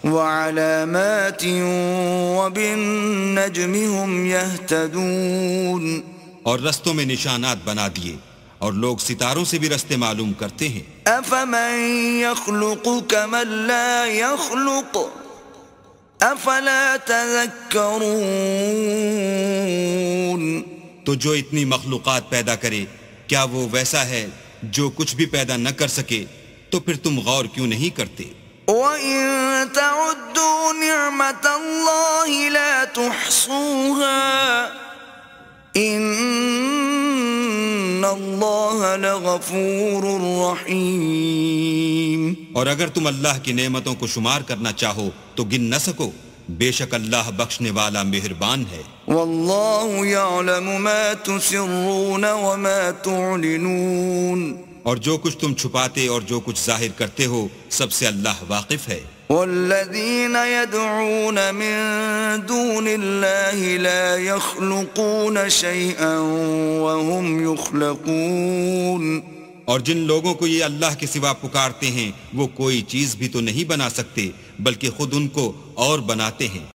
وعلامات وبالنجم هم يهتدون، اور رستوں میں نشانات بنا دیے اور لوگ ستاروں سے بھی رستے معلوم کرتے ہیں۔ أفمن يخلق كمن لا يخلق أفلا تذكرون، تو جو اتنی مخلوقات پیدا کرے کیا وہ ویسا ہے جو کچھ بھی پیدا نہ کر سکے؟ تو پھر تم غور کیوں نہیں کرتے؟ وَإِن تَعُدُّوا نِعْمَةَ اللَّهِ لَا تُحْصُوهَا إِنَّ اللَّهَ لَغَفُورٌ رَحِيمٌ۔ اور اگر تم اللہ کی نعمتوں کو شمار کرنا چاہو تو گن نہ سکو، بے شک اللہ بخشنے والا مہربان ہے۔ وَاللَّهُ يَعْلَمُ مَا تُسِرُّونَ وَمَا تُعْلِنُونَ، اور جو کچھ تم چھپاتے اور جو کچھ ظاہر کرتے ہو سب سے اللہ واقف ہے۔ وَالَّذِينَ يَدْعُونَ مِن دُونِ اللَّهِ لَا يَخْلُقُونَ شَيْئًا وَهُمْ يُخْلَقُونَ، اور جن لوگوں کو یہ اللہ کے سوا پکارتے ہیں وہ کوئی چیز بھی تو نہیں بنا سکتے بلکہ خود ان کو اور بناتے ہیں۔